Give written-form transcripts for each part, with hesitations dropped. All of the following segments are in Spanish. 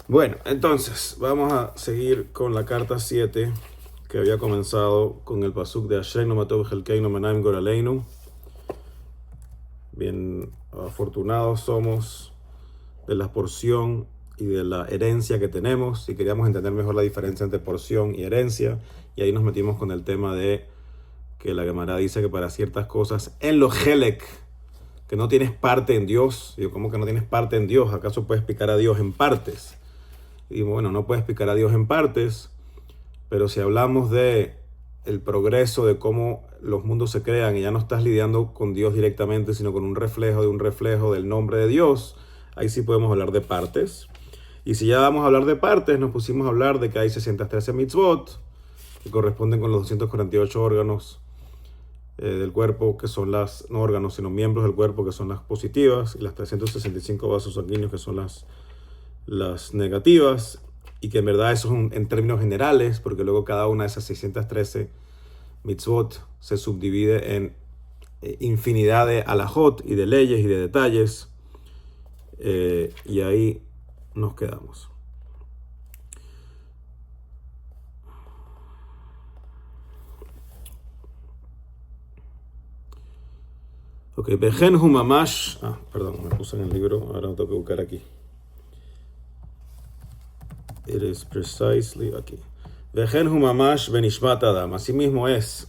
Bueno, entonces vamos a seguir con la carta 7 que había comenzado con el pasuk de Ashreinu Matov Helkeinu Menaim Goraleinu. Bien afortunados somos de la porción y de la herencia que tenemos. Y queríamos entender mejor la diferencia entre porción y herencia, y ahí nos metimos con el tema de que la Gemara dice que para ciertas cosas en lo Helek, que no tienes parte en Dios. Digo, ¿cómo que no tienes parte en Dios? ¿Acaso puedes picar a Dios en partes? Y bueno, no puedes picar a Dios en partes, pero si hablamos de el progreso de cómo los mundos se crean y ya no estás lidiando con Dios directamente, sino con un reflejo del nombre de Dios, ahí sí podemos hablar de partes. Y si ya vamos a hablar de partes, nos pusimos a hablar de que hay 613 mitzvot, que corresponden con los 248 órganos del cuerpo, que son las, no órganos, sino miembros del cuerpo, que son las positivas, y las 365 vasos sanguíneos, que son las negativas, y que en verdad eso son en términos generales, porque luego cada una de esas 613 mitzvot se subdivide en infinidad de alajot y de leyes y de detalles, y ahí nos quedamos. Ok, Bejen hu mamash. Perdón, me puse en el libro, ahora tengo que buscar aquí. It is precisely aquí. Bejen hu mamash benishmat adam. Asimismo es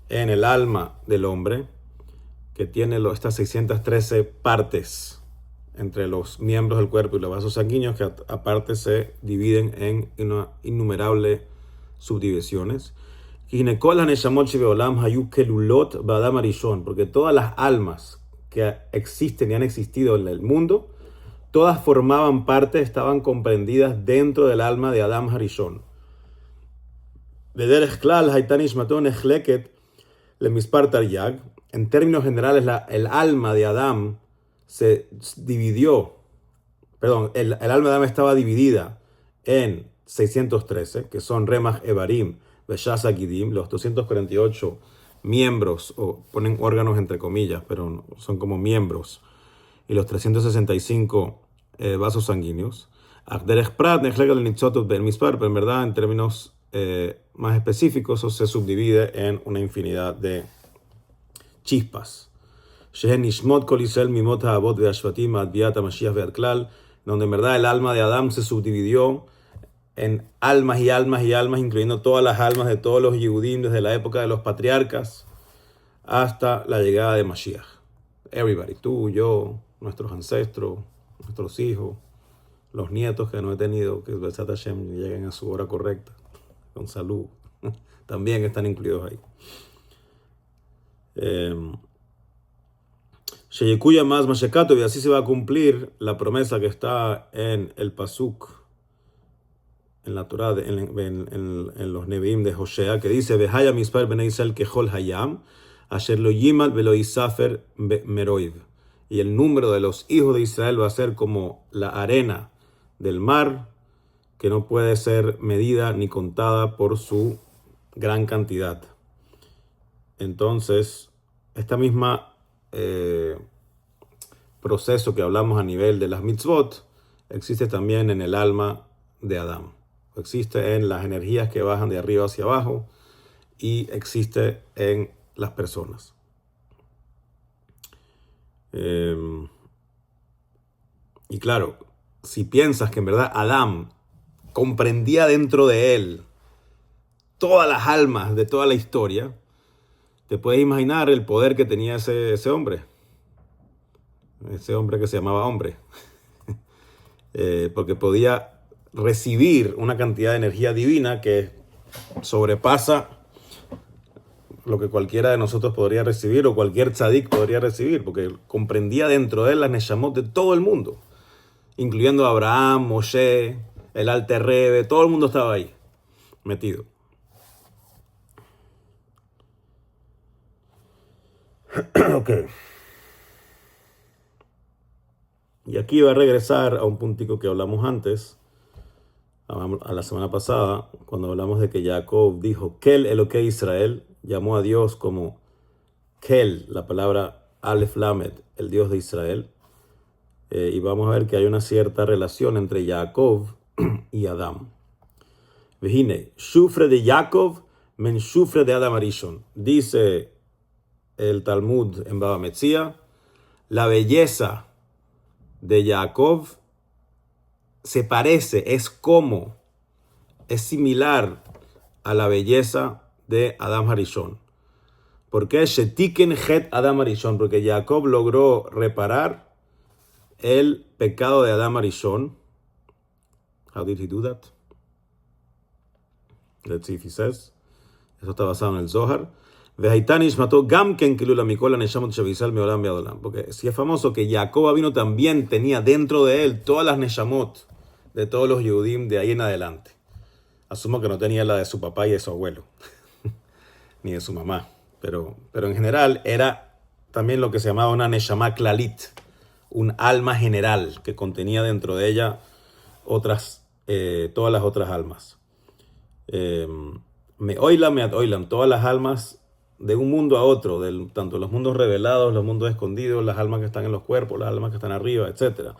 en el alma del hombre, que tiene estas 613 partes entre los miembros del cuerpo y los vasos sanguíneos, que aparte se dividen en innumerables subdivisiones. Porque todas las almas que existen y han existido en el mundo, todas formaban parte, estaban comprendidas dentro del alma de Adam Harishon. En términos generales, el alma de Adam se dividió, el alma de Adam estaba dividida en 613, que son Remach Evarim, Beshas Agidim, los 248 miembros, o ponen órganos entre comillas, pero son como miembros, y los 365 vasos sanguíneos. Pero en verdad, en términos más específicos, eso se subdivide en una infinidad de chispas. Donde en verdad el alma de Adam se subdividió en almas y almas y almas, incluyendo todas las almas de todos los Yehudim desde la época de los patriarcas hasta la llegada de Mashiach. Everybody, tú, yo, nuestros ancestros, nuestros hijos, los nietos que no he tenido, que Besat Hashem lleguen a su hora correcta, con salud, también están incluidos ahí. Sheyekuya más Mashekato, y así se va a cumplir la promesa que está en el Pasuk, en la Torah, en los Nevi'im de Hosea, que dice: Vehaya mispar bnei Israel kechol hayam, asher lo yimat velo isafer meroiv. Y el número de los hijos de Israel va a ser como la arena del mar, que no puede ser medida ni contada por su gran cantidad. Entonces, esta misma proceso que hablamos a nivel de las mitzvot existe también en el alma de Adán. Existe en las energías que bajan de arriba hacia abajo y existe en las personas. Y claro, si piensas que en verdad Adán comprendía dentro de él todas las almas de toda la historia, te puedes imaginar el poder que tenía ese hombre que se llamaba hombre, porque podía recibir una cantidad de energía divina que sobrepasa lo que cualquiera de nosotros podría recibir, o cualquier tzadik podría recibir, porque comprendía dentro de él las neshamot de todo el mundo, incluyendo a Abraham, Moshe, el Alter Rebbe, todo el mundo estaba ahí metido. Ok. Y aquí va a regresar a un puntico que hablamos antes, a la semana pasada, cuando hablamos de que Jacob dijo: Kel Elokei Israel, llamó a Dios como Kel, la palabra Aleph Lamed, el Dios de Israel. Y vamos a ver que hay una cierta relación entre Jacob y Adán. Vejine, Shufre de Jacob, men Shufre de Adam Arishon. Dice el Talmud en Baba Metzia, la belleza de Jacob se parece, es similar a la belleza de Adam Harishon. ¿Por qué? Shetiken het Adam Harishon, porque Jacob logró reparar el pecado de Adam Harishon. How did he do that? Let's see if he says. Eso está basado en el Zohar. Porque si es famoso que Jacob vino también tenía dentro de él todas las neshamot de todos los Yehudim de ahí en adelante. Asumo que no tenía la de su papá y de su abuelo, ni de su mamá. Pero en general era también lo que se llamaba una neshama klalit, un alma general que contenía dentro de ella todas las otras almas. Me oilam, todas las almas de un mundo a otro, tanto los mundos revelados, los mundos escondidos, las almas que están en los cuerpos, las almas que están arriba, etc.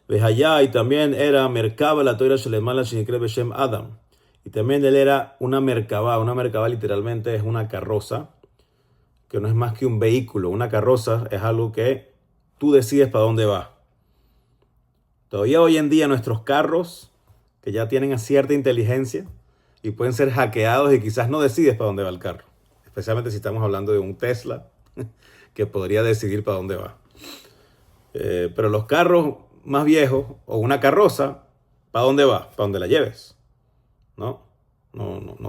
Ves allá, y también era Merkaba la Torah Shelemala Shinikre Beshem Adam. Y también él era una Merkaba. Una Merkaba literalmente es una carroza, que no es más que un vehículo. Una carroza es algo que tú decides para dónde va. Todavía hoy en día nuestros carros, que ya tienen cierta inteligencia, y pueden ser hackeados y quizás no decides para dónde va el carro. Especialmente si estamos hablando de un Tesla, que podría decidir para dónde va. Pero los carros más viejos, o una carroza, ¿para dónde va? Para donde la lleves. No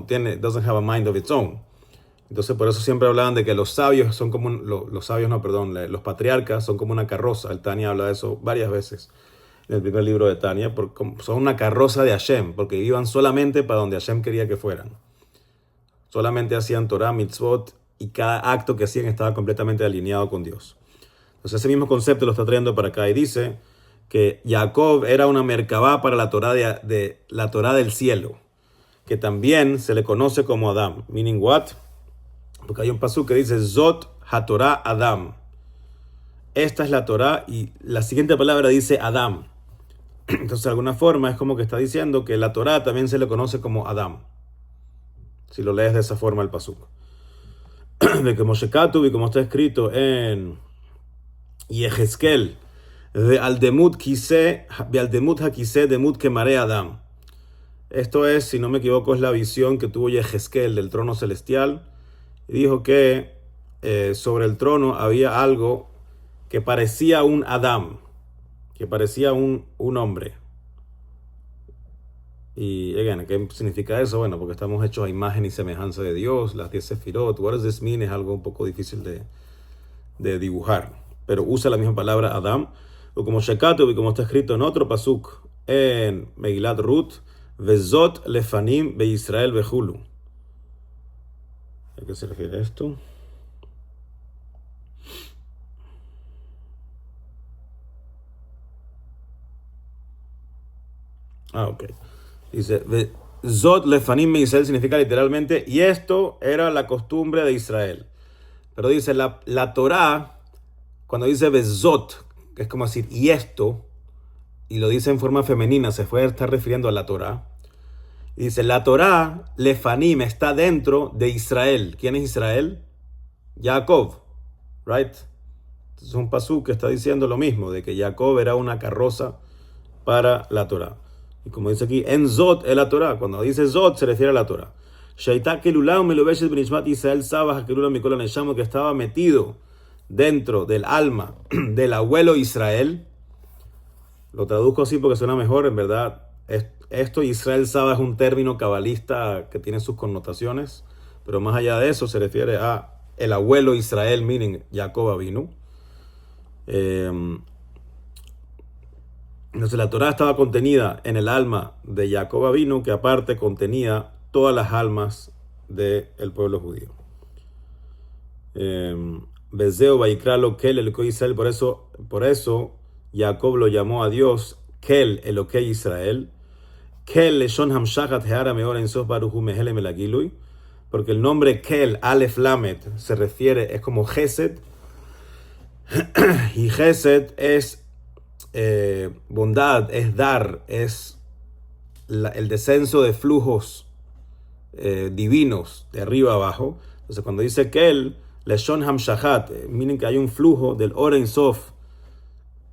tiene, doesn't have a mind of its own. Entonces por eso siempre hablaban de que los sabios son como, los patriarcas son como una carroza. El Tania habla de eso varias veces en el primer libro de Tania, son una carroza de Hashem, porque iban solamente para donde Hashem quería que fueran. Solamente hacían Torah, mitzvot, y cada acto que hacían estaba completamente alineado con Dios. Entonces ese mismo concepto lo está trayendo para acá y dice que Jacob era una merkabá para la Torah la Torah del cielo, que también se le conoce como Adam. Meaning what? Porque hay un pasuk que dice Zot HaTorah Adam. Esta es la Torah y la siguiente palabra dice Adam. Entonces de alguna forma es como que está diciendo que la Torah también se le conoce como Adam. Si lo lees de esa forma el pasuk. De que Moshe Katuv, y como está escrito en Yehezkel, de Aldemut Hakise Demut Kemare Adam. Esto es, si no me equivoco, es la visión que tuvo Yehezkel del trono celestial. Y dijo que sobre el trono había algo que parecía un Adam, que parecía un hombre. Y, again, ¿qué significa eso? Bueno, porque estamos hechos a imagen y semejanza de Dios, las 10 sefirot. What does this mean? Es algo un poco difícil de dibujar. Pero usa la misma palabra Adam. O como Shekatu, y como está escrito en otro pasuk, en Megilat Ruth, Vezot lefanim be Israel behulu. ¿A qué se refiere esto? Ok. Dice, Zot lefanim be Israel significa literalmente, y esto era la costumbre de Israel. Pero dice, la Torah, cuando dice Vezot, que es como decir, y esto, y lo dice en forma femenina, se puede estar refiriendo a la Torah. Y dice, la Torah, lefanim, está dentro de Israel. ¿Quién es Israel? Jacob, right? Es un pasú que está diciendo lo mismo, de que Jacob era una carroza para la Torah. Y como dice aquí, en Zot es la Torah. Cuando dice Zot, se refiere a la Torah. Shaita kelulah melubeshet benishmat Israel sabah kelulah mikol haneshama, que estaba metido dentro del alma del abuelo Israel. Lo traduzco así porque suena mejor, en verdad. Esto, Israel Saba, es un término cabalista que tiene sus connotaciones, pero más allá de eso se refiere a el abuelo Israel, meaning Jacob Avinu. Entonces la Torah estaba contenida en el alma de Jacob Avinu, que aparte contenía todas las almas del pueblo judío. Bezeo Vaikralo Kel Elokei Israel, por eso Jacob lo llamó a Dios Kel Elokei Israel. Kel Leshon Hamshachat Heara Meor En Sof Baruchu Mehelem El Agilui, porque el nombre Kel Aleph Lamed se refiere, es como Gesed, y Gesed es bondad es dar, es el descenso de flujos divinos de arriba abajo. Entonces cuando dice Kel, Leshon Hamshahat, miren que hay un flujo del Oren Sof,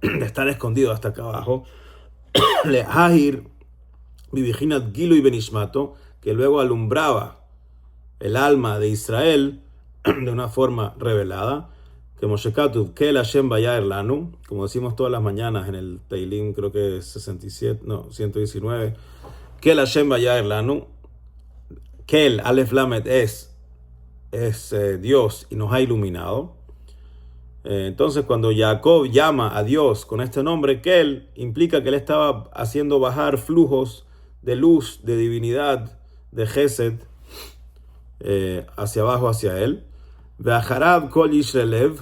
de estar escondido hasta acá abajo, Le Ahir, Bibihinat Gilu y Benishmato, que luego alumbraba el alma de Israel de una forma revelada, que Moshe Katuv, Kel Hashem Bayaer Lanu, como decimos todas las mañanas en el Teilim, creo que es 119, Kel Hashem Bayaer Lanu, Kel, Aleph Lamed es Dios y nos ha iluminado. Entonces cuando Jacob llama a Dios con este nombre, Kel, implica que él estaba haciendo bajar flujos de luz, de divinidad, de Gesed, hacia abajo, hacia él. Ve'acharab kol yishrelev,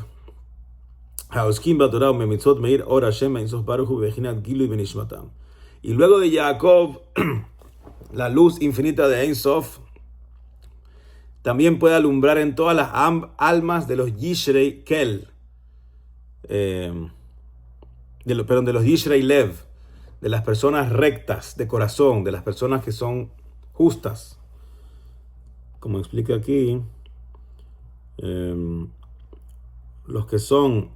haoskim b'torah u'memitzvot meir or Hashem ein sof baruch hu b'bechinat gilui benishmatam. Y luego de Jacob, la luz infinita de Ein Sof también puede alumbrar en todas las almas de los Yishrei Kel, de los Yishrei Lev, de las personas rectas de corazón, de las personas que son justas. Como explica aquí, los que son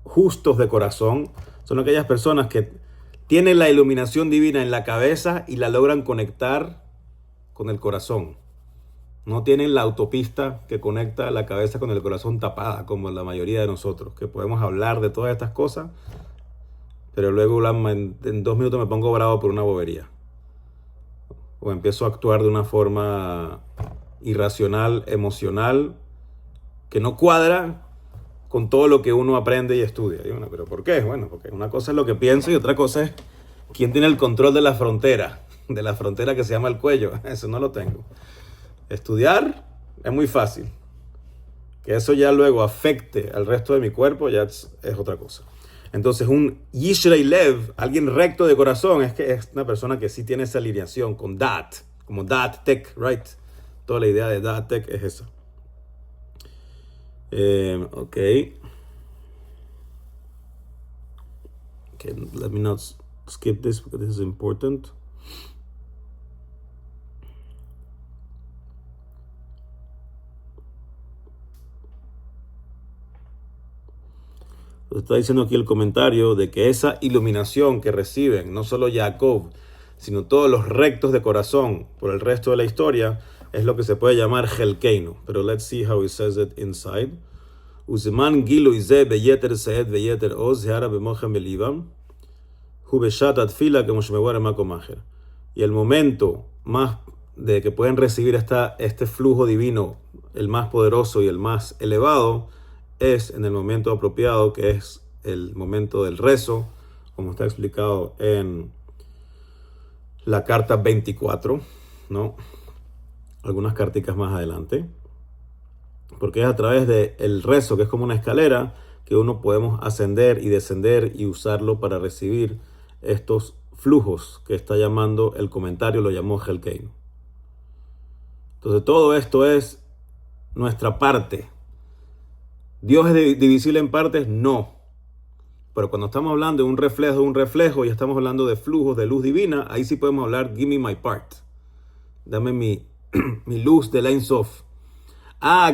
justos de corazón son aquellas personas que tienen la iluminación divina en la cabeza y la logran conectar con el corazón. No tienen la autopista que conecta la cabeza con el corazón tapada, como la mayoría de nosotros, que podemos hablar de todas estas cosas, pero luego en 2 minutos me pongo bravo por una bobería. O empiezo a actuar de una forma irracional, emocional, que no cuadra con todo lo que uno aprende y estudia. Y bueno, ¿pero por qué? Bueno, porque una cosa es lo que pienso y otra cosa es quién tiene el control de la frontera que se llama el cuello. Eso no lo tengo. Estudiar es muy fácil. Que eso ya luego afecte al resto de mi cuerpo ya es otra cosa. Entonces un Yishrei Lev, alguien recto de corazón, es que es una persona que sí tiene esa alineación con Dat, como Dat Tech, right? Toda la idea de Dat Tech es esa. Okay, let me not skip this because this is important. Está diciendo aquí el comentario de que esa iluminación que reciben no solo Jacob, sino todos los rectos de corazón por el resto de la historia, es lo que se puede llamar Helkeinu. Pero let's see how he says it inside. Uzman gilu ize beyeter seed beyeter oz hara bemochem belivam hu beshat atfila como shmewar makomacher. Y el momento más de que pueden recibir este flujo divino, el más poderoso y el más elevado, es en el momento apropiado, que es el momento del rezo, como está explicado en la carta 24, ¿no? Algunas carticas más adelante, porque es a través del rezo, que es como una escalera, que uno podemos ascender y descender y usarlo para recibir estos flujos que está llamando el comentario, lo llamó Helkeinu. Entonces todo esto es nuestra parte. ¿Dios es divisible en partes? No. Pero cuando estamos hablando de un reflejo y estamos hablando de flujos de luz divina, ahí sí podemos hablar, give me my part. Dame mi luz de Ein Sof.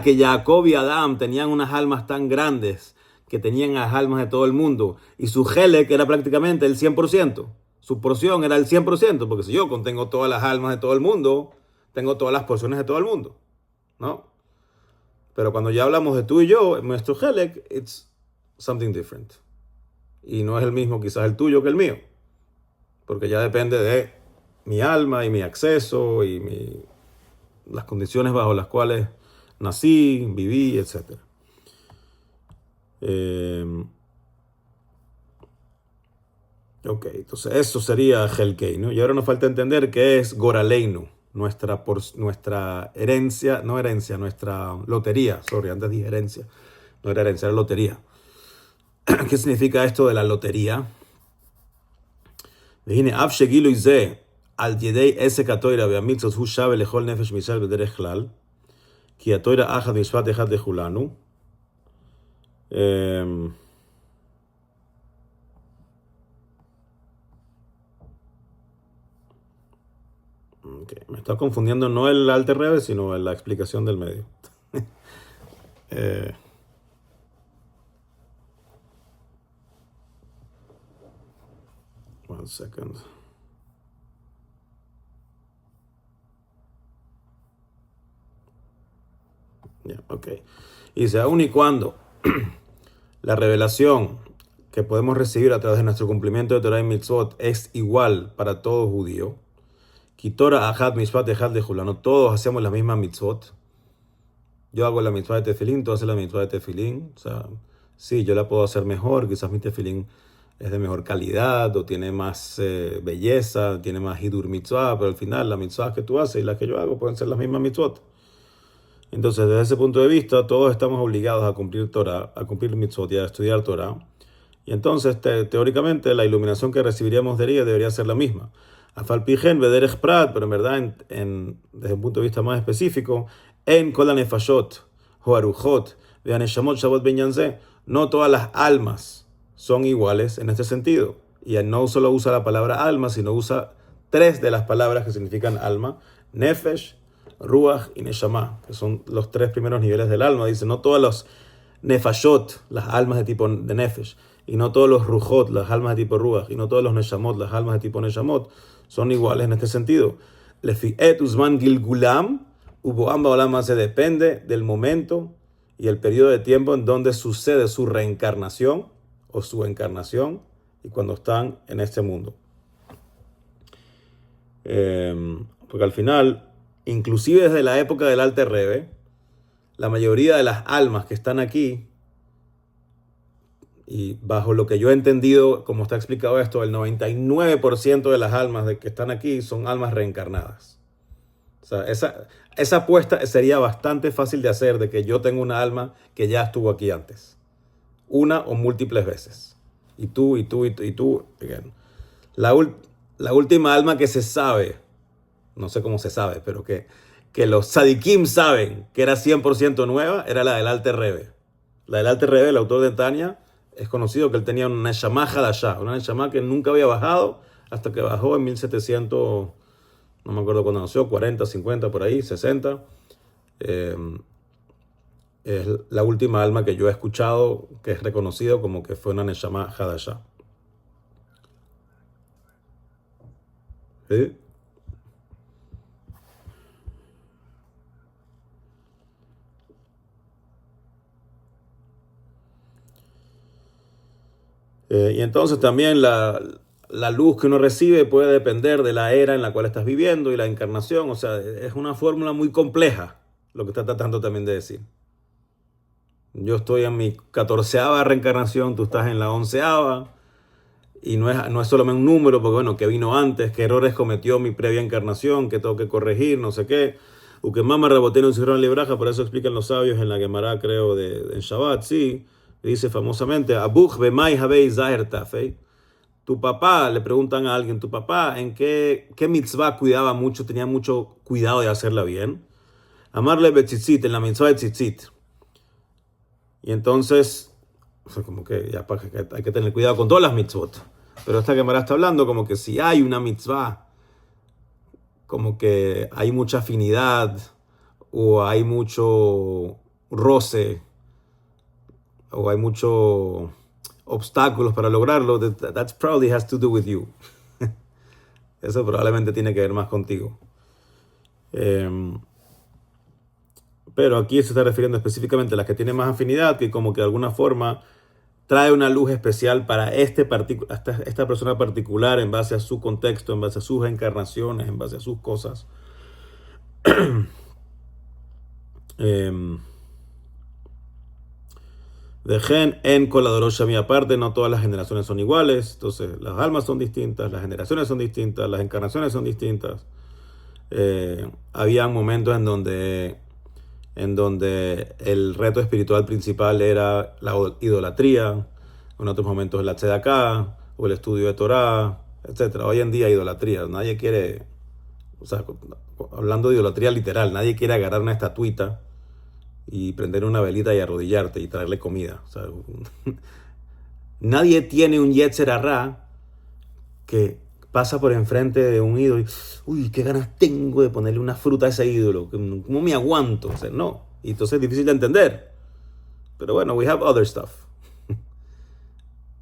Que Jacob y Adam tenían unas almas tan grandes que tenían las almas de todo el mundo. Y su Helek era prácticamente el 100%. Su porción era el 100%, porque si yo contengo todas las almas de todo el mundo, tengo todas las porciones de todo el mundo, ¿no? Pero cuando ya hablamos de tú y yo, nuestro Helek, it's something different. Y no es el mismo quizás el tuyo que el mío. Porque ya depende de mi alma y mi acceso y las condiciones bajo las cuales nací, viví, etc. Ok, entonces eso sería Helkeinu. Y ahora nos falta entender qué es Goraleinu. Nuestra herencia, nuestra lotería. Antes dije herencia. No era herencia, era lotería. ¿Qué significa esto de la lotería? Vejine, Av shegilu ze al yedei esek hatoira ve'amitzvot hu shave lechol nefesh mishal b'derech klal ki hatoira achad mishpat echad lechulanu. Okay. Me está confundiendo no el Alter Rebbe, sino la explicación del medio. eh, one second. Yeah, ok. Y dice, aun y cuando la revelación que podemos recibir a través de nuestro cumplimiento de Torah y Mitzvot es igual para todo judío, Kitora Ahad Mitzvot Ejad de Julano, todos hacemos la misma Mitzvot. Yo hago la Mitzvah de Tefilín, tú haces la Mitzvah de Tefilín. O sea, sí, yo la puedo hacer mejor, quizás mi Tefilín es de mejor calidad o tiene más belleza, tiene más Hidur Mitzvah, pero al final las Mitzvahs que tú haces y las que yo hago pueden ser las mismas Mitzvot. Entonces, desde ese punto de vista, todos estamos obligados a cumplir Torah, a cumplir Mitzvot y a estudiar Torah. Y entonces, teóricamente, la iluminación que recibiríamos de ella debería ser la misma. Afalpigen, Bederech Prat, pero en verdad, desde un punto de vista más específico, en Kol HaNefashot, Hoarujot, Veaneshamot, Shabot Ben Yanzeh, no todas las almas son iguales en este sentido. Y él no solo usa la palabra alma, sino usa 3 de las palabras que significan alma: Nefesh, Ruach y Neshama, que son los 3 primeros niveles del alma. Dice, no todas los Nefashot, las almas de tipo de Nefesh, y no todos los Rujot, las almas de tipo Ruach, y no todos los Neshamot, las almas de tipo Neshamot, son iguales en este sentido. Lefi et Uzman Gilgulam, Uboam Baolam, se depende del momento y el periodo de tiempo en donde sucede su reencarnación o su encarnación y cuando están en este mundo. Porque al final, inclusive desde la época del Alter Rebbe, la mayoría de las almas que están aquí, y bajo lo que yo he entendido, como está explicado esto, el 99% de las almas que están aquí son almas reencarnadas. O sea, esa apuesta sería bastante fácil de hacer, de que yo tengo una alma que ya estuvo aquí antes. Una o múltiples veces. Y tú. La última alma que se sabe, no sé cómo se sabe, pero que los tzadikim saben que era 100% nueva, era la del Alter Rebbe. La del Alter Rebbe, el autor de Tanya, es conocido que él tenía una Neshama Hadashah, una Neshama que nunca había bajado hasta que bajó en 1700, no me acuerdo cuándo nació, 40, 50, por ahí, 60. Es la última alma que yo he escuchado que es reconocido como que fue una Neshama Hadashah. ¿Sí? Y entonces también la luz que uno recibe puede depender de la era en la cual estás viviendo y la encarnación. O sea, es una fórmula muy compleja lo que está tratando también de decir. Yo estoy en mi 14ª reencarnación, tú estás en la 11ª. Y no es solamente un número, porque bueno, que vino antes, qué errores cometió mi previa encarnación, que tengo que corregir, no sé qué. Que mamá rebotero un cirrón libraja, por eso explican los sabios en la Gemara, creo, en Shabbat, sí. Dice famosamente, Abuch bemai habei zahir tafei. Tu papá, le preguntan a alguien, tu papá, ¿en qué mitzvah cuidaba mucho, tenía mucho cuidado de hacerla bien? Amarle betzitzit, en la mitzvah de tzitzit. Y entonces, o sea, como que ya hay que tener cuidado con todas las mitzvot. Pero esta Gemara está hablando como que si hay una mitzvah, como que hay mucha afinidad o hay mucho roce o hay muchos obstáculos para lograrlo, that probably has to do with you. Eso probablemente tiene que ver más contigo. Pero aquí se está refiriendo específicamente a las que tienen más afinidad, que como que de alguna forma trae una luz especial para esta persona particular en base a su contexto, en base a sus encarnaciones, en base a sus cosas. Dejen en coladorosa mi aparte, no todas las generaciones son iguales, entonces las almas son distintas, las generaciones son distintas, las encarnaciones son distintas. Había momentos en donde el reto espiritual principal era la idolatría, en otros momentos la tzedaká o el estudio de Torah, etc. Hoy en día idolatría, nadie quiere, o sea, hablando de idolatría literal, nadie quiere agarrar una estatuita y prender una velita y arrodillarte y traerle comida. O sea, nadie tiene un Yetzer Hará que pasa por enfrente de un ídolo y, uy, qué ganas tengo de ponerle una fruta a ese ídolo, ¿cómo me aguanto? O sea, no, y entonces es difícil de entender. Pero bueno, we have other stuff.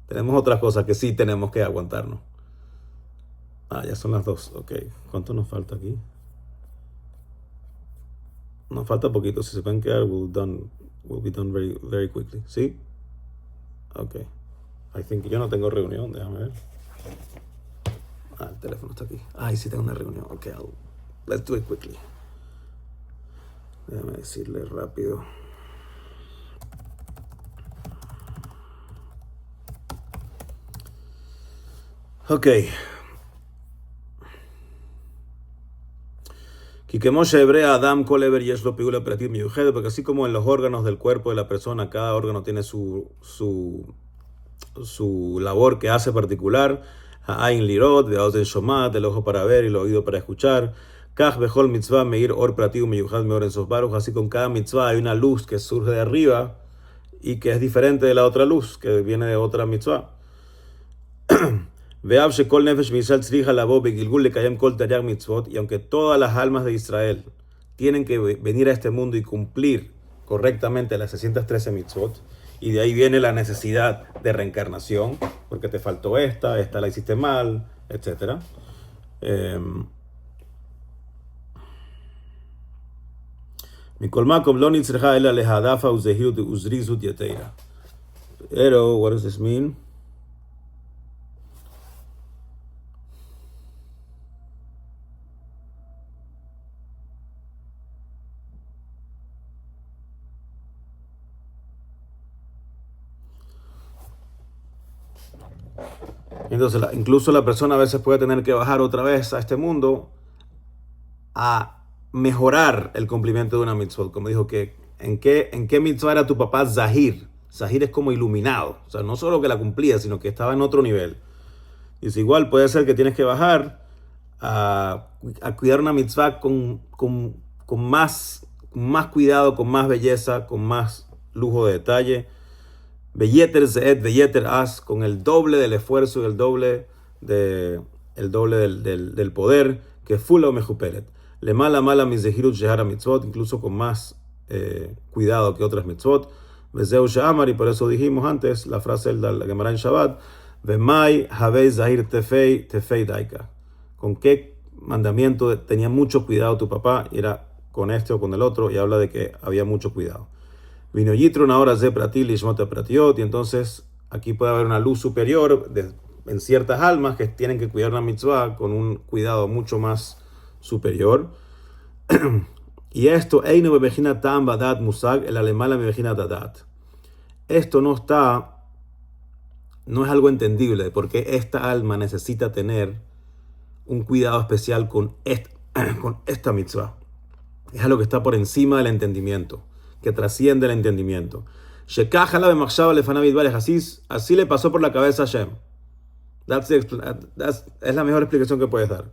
Tenemos otras cosas que sí tenemos que aguantarnos. Ya son las 2. Ok, ¿cuánto nos falta aquí? Nos falta poquito. Si se pueden quedar, we'll be done very, very quickly. ¿Sí? Ok. I think yo no tengo reunión, déjame ver. El teléfono está aquí. Sí tengo una reunión. Ok, let's do it quickly. Déjame decirle rápido. Ok. Porque así como en los órganos del cuerpo de la persona, cada órgano tiene su labor que hace particular. Ha'ain lirot, ve'ozen shomat, el ojo para ver y el oído para escuchar. Kach bechol mitzvah meir or prati umeyuchad meor en sos baruch. Así con cada mitzvah hay una luz que surge de arriba y que es diferente de la otra luz que viene de otra mitzvah. Ve'av shekol nefesh mishal tzricha lavo begilgul lekayem kol taryag mitzvot. Y aunque todas las almas de Israel tienen que venir a este mundo y cumplir correctamente las 613 mitzvot, y de ahí viene la necesidad de reencarnación, porque te faltó esta la hiciste mal, etc. Pero, what does this mean? Entonces, incluso la persona a veces puede tener que bajar otra vez a este mundo a mejorar el cumplimiento de una mitzvah. Como dijo que, ¿en qué mitzvah era tu papá Zahir? Zahir es como iluminado. O sea, no solo que la cumplía, sino que estaba en otro nivel. Y es igual, puede ser que tienes que bajar a cuidar una mitzvah con más cuidado, con más belleza, con más lujo de detalle. Beyeter zeed, beyeter as, con el doble del esfuerzo y el doble del poder, que fulo mejuperet. Le mala mizehirut shehara mitzvot, incluso con más cuidado que otras mitzvot. Vezeu she'amar, y por eso dijimos antes la frase de la Gemara en Shabbat, Vemai havei zahir tefei daika. ¿Con qué mandamiento tenía mucho cuidado tu papá? Y era con este o con el otro, y habla de que había mucho cuidado. Vino Yitron ahora ze pratil ishmota pratiot, y entonces aquí puede haber una luz superior en ciertas almas que tienen que cuidar una mitzvah con un cuidado mucho más superior. Y esto, eino bebejina tam badat musag, el alemán la bebejina dadat. Esto no es algo entendible, porque esta alma necesita tener un cuidado especial con esta mitzvah. Es algo que está por encima del entendimiento, que trasciende el entendimiento. Así le pasó por la cabeza a Hashem. Es la mejor explicación que puedes dar.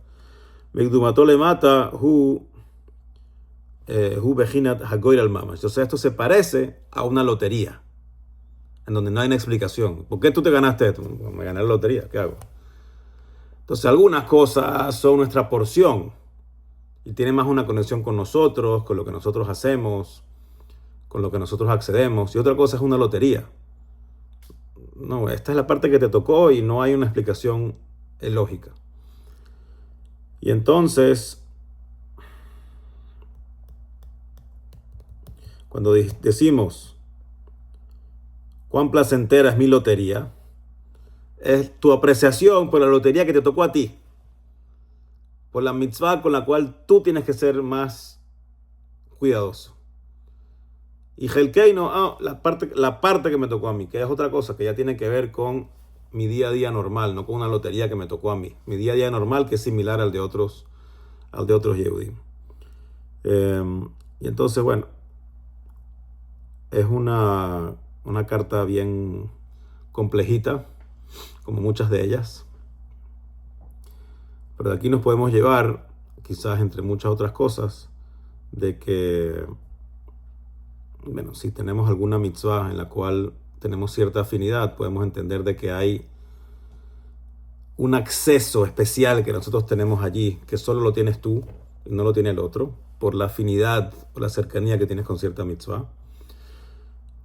Entonces esto se parece a una lotería, en donde no hay una explicación. ¿Por qué tú te ganaste esto? Me gané la lotería, ¿qué hago? Entonces algunas cosas son nuestra porción y tienen más una conexión con nosotros, con lo que nosotros hacemos, con lo que nosotros accedemos, y otra cosa es una lotería. No, esta es la parte que te tocó y no hay una explicación lógica. Y entonces, cuando decimos cuán placentera es mi lotería, es tu apreciación por la lotería que te tocó a ti, por la mitzvah con la cual tú tienes que ser más cuidadoso. Y Helkeino, la parte que me tocó a mí, que es otra cosa que ya tiene que ver con mi día a día normal, no con una lotería que me tocó a mí. Mi día a día normal, que es similar al de otros Yehudim. Y entonces, bueno, es una carta bien complejita, como muchas de ellas. Pero de aquí nos podemos llevar, quizás entre muchas otras cosas, de que, bueno, si tenemos alguna mitzvah en la cual tenemos cierta afinidad, podemos entender de que hay un acceso especial que nosotros tenemos allí, que solo lo tienes tú y no lo tiene el otro, por la afinidad o la cercanía que tienes con cierta mitzvah.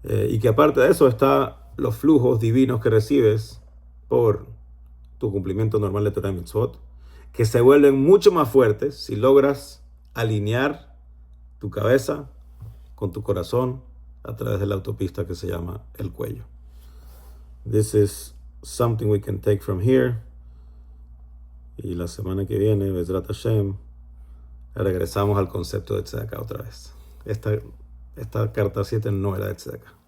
Y que aparte de eso está los flujos divinos que recibes por tu cumplimiento normal de Torah y Mitzvot, que se vuelven mucho más fuertes si logras alinear tu cabeza con tu corazón a través de la autopista que se llama el cuello. This is something we can take from here. Y la semana que viene, Bezrat Hashem, regresamos al concepto de Tzedakah otra vez. Esta carta 7 no era de Tzedakah.